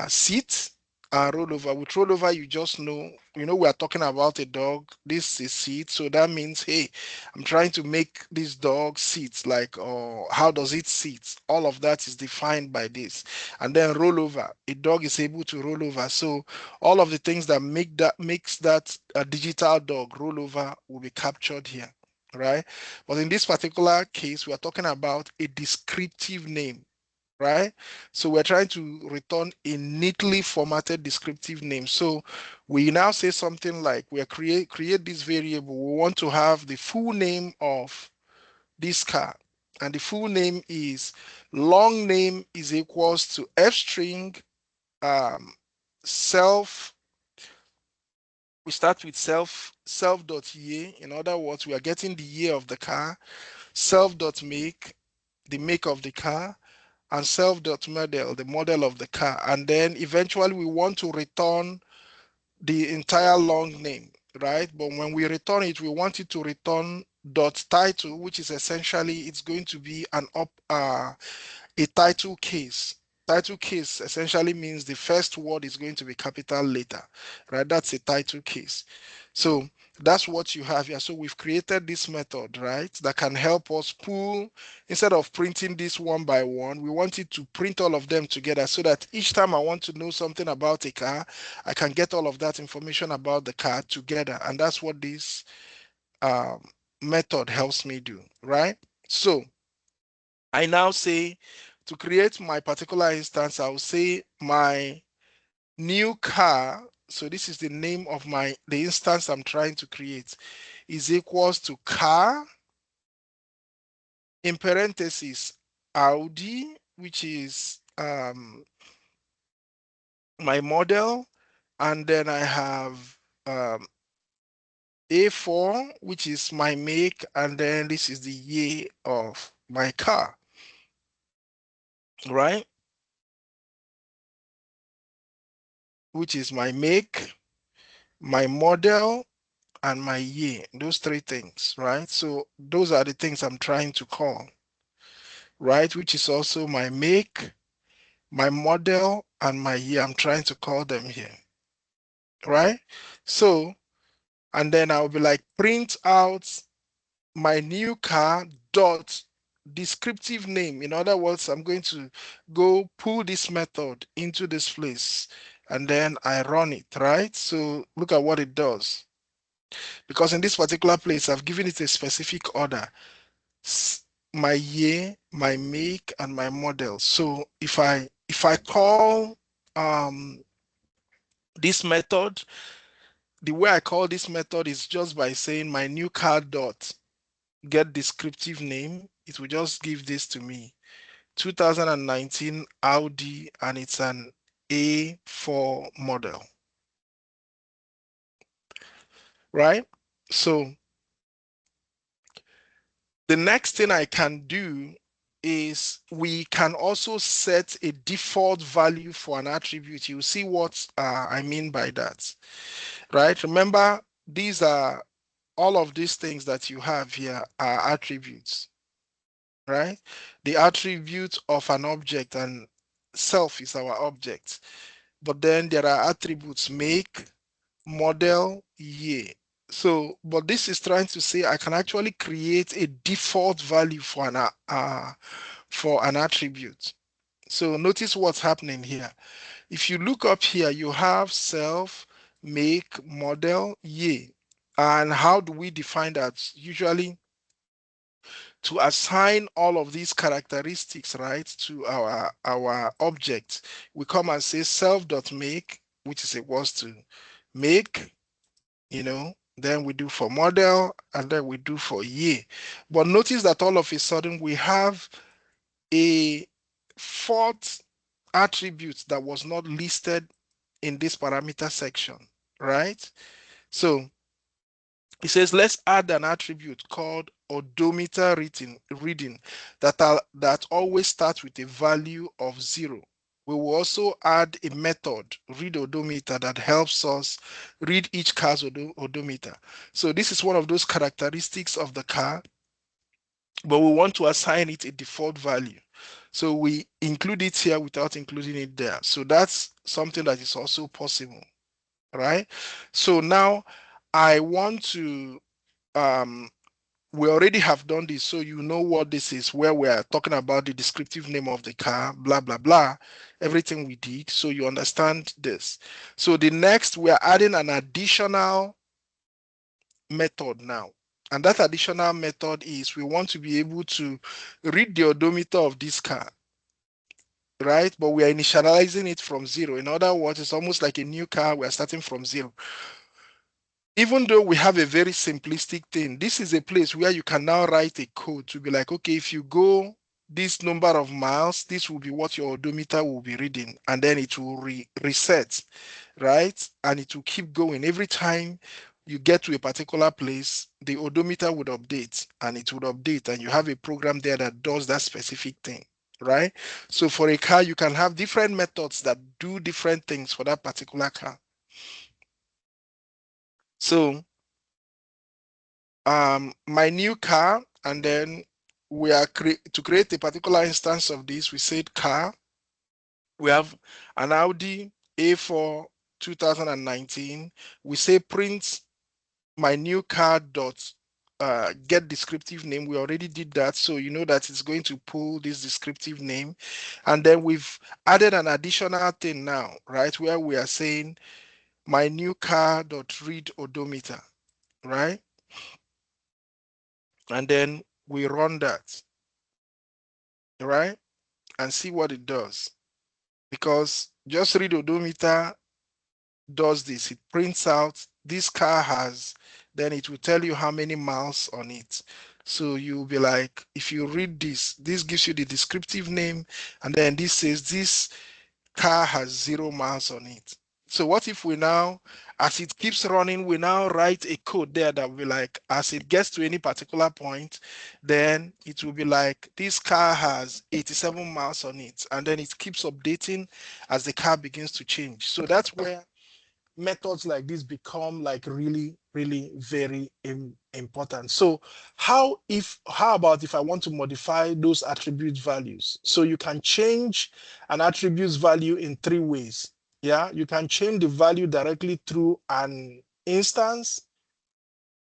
Speaker 1: seat and rollover. With rollover, you just know, we are talking about a dog. This is seat. So that means, hey, I'm trying to make this dog sit, like, how does it sit? All of that is defined by this. And then rollover, a dog is able to roll over. So all of the things that makes that a digital dog rollover will be captured here, right? But in this particular case, we are talking about a descriptive name, right? So we're trying to return a neatly formatted descriptive name. So we now say something like, we create this variable. We want to have the full name of this car. And the full name is long name is equals to f string self. We start with self.year. In other words, we are getting the year of the car. Self.make, the make of the car, and self.model, the model of the car. And then eventually we want to return the entire long name, right? But when we return it, we want it to return dot title, which is essentially, it's going to be a title case, Title case essentially means the first word is going to be capital letter, right? That's a title case. So that's what you have here. So we've created this method, right, that can help us pull, instead of printing this one by one, we want it to print all of them together so that each time I want to know something about a car, I can get all of that information about the car together. And that's what this um, method helps me do, right? So I now say, to create my particular instance, I'll say my new car. So this is the name of the instance I'm trying to create, is equals to car, in parentheses, Audi, which is my model, and then I have um, A4, which is my make, and then this is the year of my car, right? Which is my make, my model, and my year. Those three things, right? So those are the things I'm trying to call, right? Which is also my make, my model, and my year. I'm trying to call them here, right? So, and then I'll be like, print out my new car dot descriptive name. In other words, I'm going to go pull this method into this place and then I run it, right? So look at what it does. Because in this particular place, I've given it a specific order. My year, my make, and my model. So if I call this method, the way I call this method is just by saying my new car dot get descriptive name. It will just give this to me, 2019 Audi, and it's an A4 model, right? So the next thing I can do is we can also set a default value for an attribute. You'll see what I mean by that, right? Remember, these are all of these things that you have here are attributes, right? The attribute of an object, and self is our object. But then there are attributes make, model, year. So, but this is trying to say I can actually create a default value for an attribute. So notice what's happening here. If you look up here, you have self, make, model, year. And how do we define that? Usually to assign all of these characteristics, right, to our object, we come and say self.make, which is equals to make, then we do for model, and then we do for year. But notice that all of a sudden we have a fourth attribute that was not listed in this parameter section, right? So it says, let's add an attribute called odometer reading that always starts with a value of 0. We will also add a method, read odometer, that helps us read each car's odometer. So this is one of those characteristics of the car, but we want to assign it a default value. So we include it here without including it there. So that's something that is also possible, right? So now I want to we already have done this, so you know what this is, where we are talking about the descriptive name of the car, blah, blah, blah, everything we did, so you understand this. So the next, we are adding an additional method now. And that additional method is we want to be able to read the odometer of this car, right? But we are initializing it from 0. In other words, it's almost like a new car. We are starting from 0. Even though we have a very simplistic thing, this is a place where you can now write a code to be like, okay, if you go this number of miles, this will be what your odometer will be reading, and then it will reset, right? And it will keep going. Every time you get to a particular place, the odometer would update, and it would update, and you have a program there that does that specific thing, right? So for a car, you can have different methods that do different things for that particular car. So my new car, and then we are to create a particular instance of this, we said car, We have an Audi A4 2019. We say print my new car dot get descriptive name. We already did that, so you know that it's going to pull this descriptive name. And then we've added an additional thing now, right, where we are saying my new car dot read odometer, right? And then we run that, right, and see what it does. Because just read odometer does this. It prints out this car has, then it will tell you how many miles on it. So you'll be like, if you read this, this gives you the descriptive name, and then this says this car has 0 miles on it. So what if we now, as it keeps running, we now write a code there that will be like, as it gets to any particular point, then it will be like, this car has 87 miles on it. And then it keeps updating as the car begins to change. So that's where methods like this become like really, really very important. So how about if I want to modify those attribute values? So you can change an attribute's value in 3 ways. Yeah, you can change the value directly through an instance,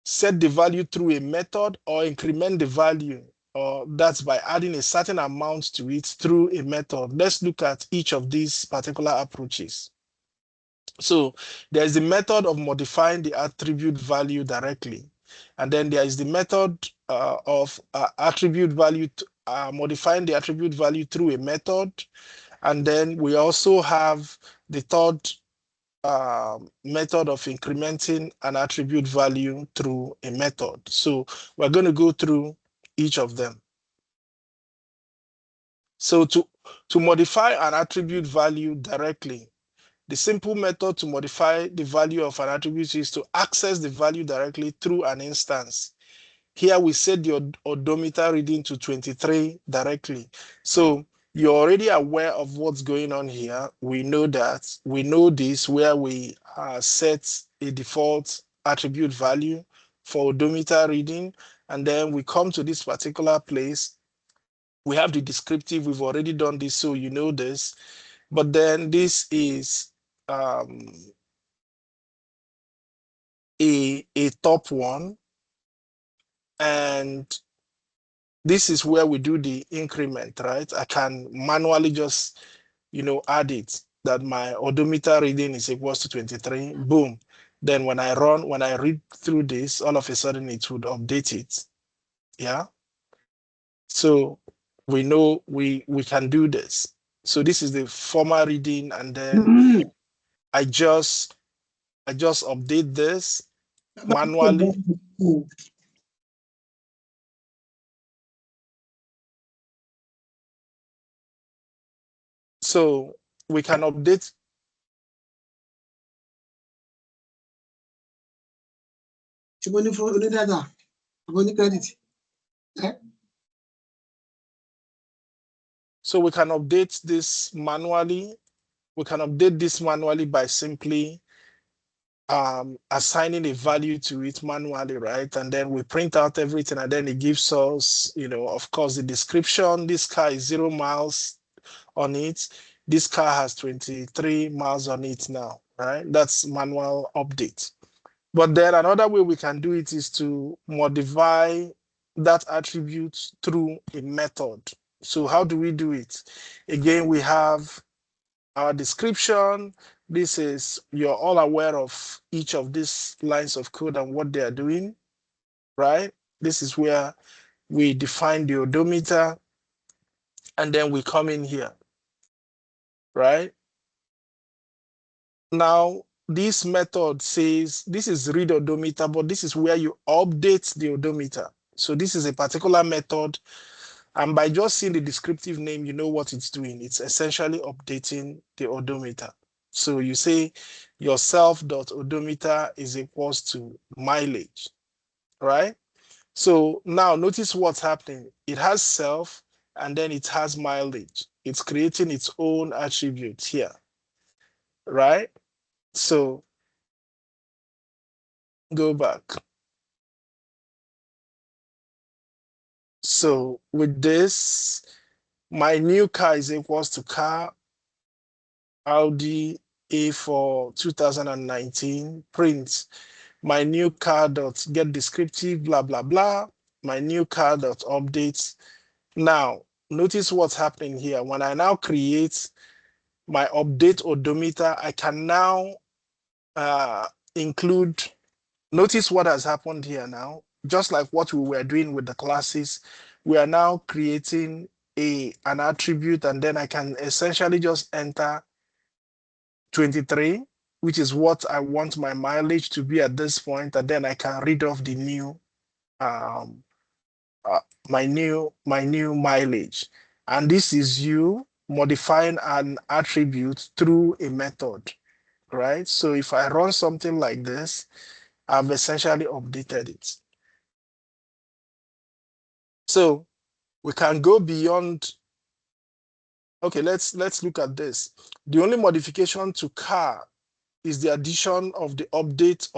Speaker 1: set the value through a method, or increment the value, or that's by adding a certain amount to it through a method. Let's look at each of these particular approaches. So there's the method of modifying the attribute value directly. And then there is the method of attribute value, modifying the attribute value through a method. And then we also have the third method of incrementing an attribute value through a method. So we're going to go through each of them. So to modify an attribute value directly, the simple method to modify the value of an attribute is to access the value directly through an instance. Here we set the odometer reading to 23 directly. So you're already aware of what's going on here. We know that, we know this where we set a default attribute value for odometer reading. And then we come to this particular place. We have the descriptive, we've already done this, so you know this. But then this is a top one, and this is where we do the increment, right? I can manually just, add it that my odometer reading is equals to 23, boom. Then when I read through this, all of a sudden it would update it. Yeah. So we know we can do this. So this is the former reading, and then I just update this manually. So we can update. So we can update this manually. We can update this manually by simply assigning a value to it manually, right? And then we print out everything, and then it gives us, of course, the description. This car is 0 miles on it. This car has 23 miles on it now, right? That's manual update. But then another way we can do it is to modify that attribute through a method. So how do we do it? Again, we have our description. This is, you're all aware of each of these lines of code and what they are doing, right? This is where we define the odometer, and then we come in here, right? Now, this method says this is read odometer, but this is where you update the odometer. So this is a particular method, and by just seeing the descriptive name, you know what it's doing. It's essentially updating the odometer. So you say your self.odometer is equals to mileage, right? So now notice what's happening. It has self, and then it has mileage. It's creating its own attributes here, right? So go back. So with this, my new car is equals to car Audi A4 2019 print my new car dot get descriptive, blah, blah, blah. My new car dot updates. Now, notice what's happening here. When I now create my update odometer, I can now include, notice what has happened here now. Just like what we were doing with the classes, we are now creating an attribute, and then I can essentially just enter 23, which is what I want my mileage to be at this point, and then I can read off the new um, my new mileage. And this is you modifying an attribute through a method, right? So if I run something like this, I've essentially updated it. So we can go beyond. Okay, let's look at this. The only modification to car is the addition of the update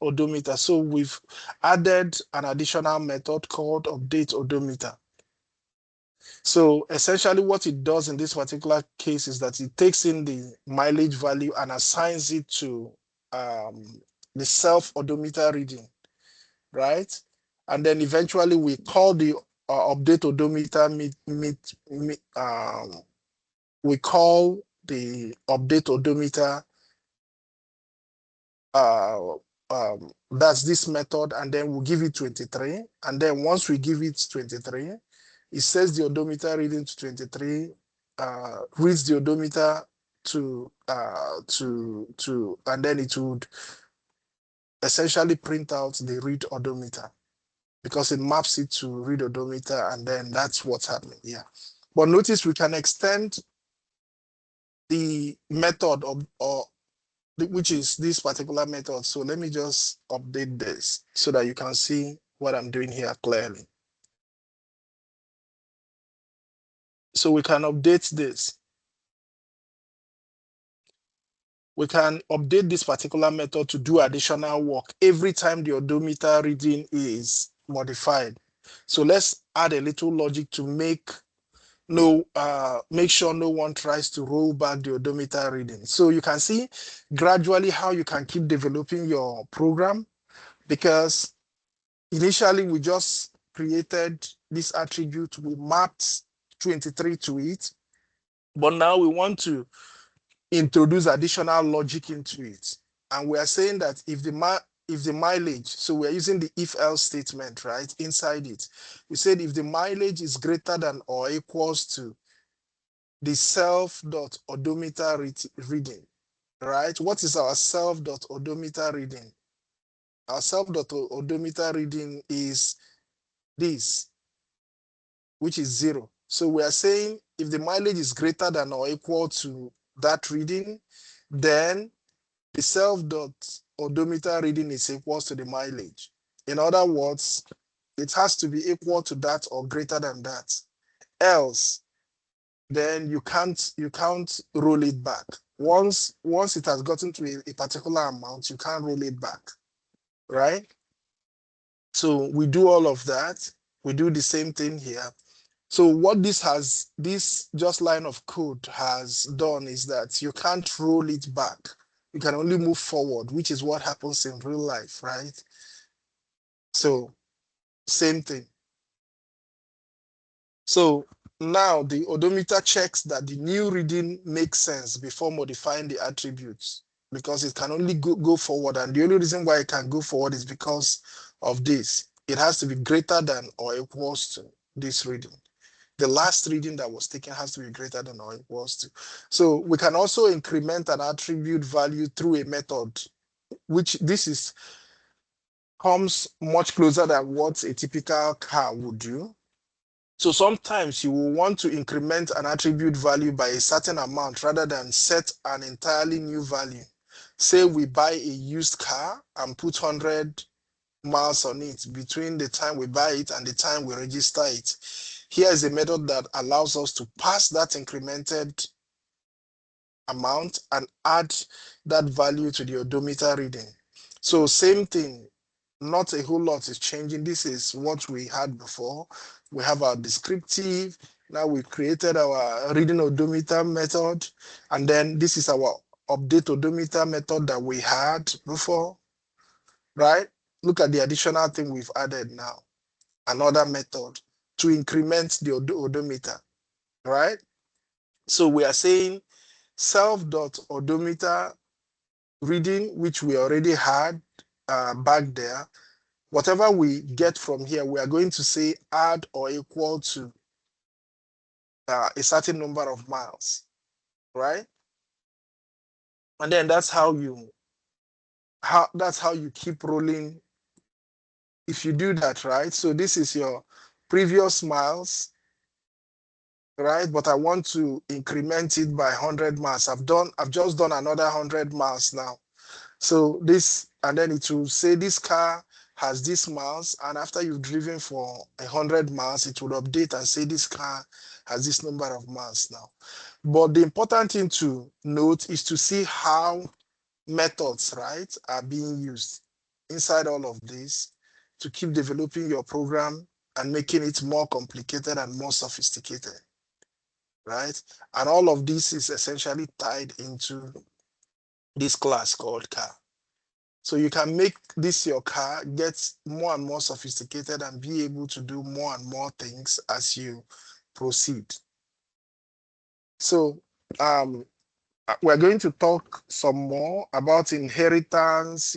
Speaker 1: odometer. So we've added an additional method called update odometer. So essentially what it does in this particular case is that it takes in the mileage value and assigns it to the self odometer reading, right? And then eventually we call the update odometer we call the update odometer that's this method, and then we'll give it 23. And then once we give it 23, it says the odometer reading to 23, reads the odometer and then it would essentially print out the read odometer because it maps it to read odometer, and then that's what's happening here. But notice we can extend the method or which is this particular method. So let me just update this so that you can see what I'm doing here clearly. So we can update this. We can update this particular method to do additional work every time the odometer reading is modified. So let's add a little logic to make sure no one tries to roll back the odometer reading. So you can see gradually how you can keep developing your program, because initially we just created this attribute, we mapped 23 to it, but now we want to introduce additional logic into it. And we are saying that if the mileage, so we're using the if else statement, right? Inside it, we said if the mileage is greater than or equals to the self dot odometer reading, right? What is our self dot odometer reading? Our self dot odometer reading is this, which is 0. So we are saying if the mileage is greater than or equal to that reading, then the self dot odometer reading is equals to the mileage. In other words, it has to be equal to that or greater than that. Else, then you can't roll it back. Once it has gotten to a particular amount, you can't roll it back, right? So we do all of that. We do the same thing here. So what this just line of code has done is that you can't roll it back. You can only move forward, which is what happens in real life, right? So same thing. So now the odometer checks that the new reading makes sense before modifying the attributes, because it can only go forward. And the only reason why it can go forward is because of this. It has to be greater than or equals to this reading. The last reading that was taken has to be greater than or equals to. So we can also increment an attribute value through a method, which comes much closer than what a typical car would do. So sometimes you will want to increment an attribute value by a certain amount rather than set an entirely new value. Say we buy a used car and put 100 miles on it between the time we buy it and the time we register it. Here is a method that allows us to pass that incremented amount and add that value to the odometer reading. So same thing, not a whole lot is changing. This is what we had before. We have our descriptive, Now we created our reading odometer method, and then this is our update odometer method that we had before, right? Look at the additional thing we've added now, another method to increment the odometer, right? So we are saying self.odometer reading, which we already had back there. Whatever we get from here, we are going to say add or equal to a certain number of miles, right? And then that's how you keep rolling if you do that, right? So this is your previous miles, right? But I want to increment it by 100 miles. I've just done another 100 miles now. So this, and then it will say this car has this miles, and after you've driven for 100 miles, it will update and say this car has this number of miles now. But the important thing to note is to see how methods, right, are being used inside all of this to keep developing your program and making it more complicated and more sophisticated, right? And all of this is essentially tied into this class called car. So you can make this your car get more and more sophisticated and be able to do more and more things as you proceed. So we're going to talk some more about inheritance,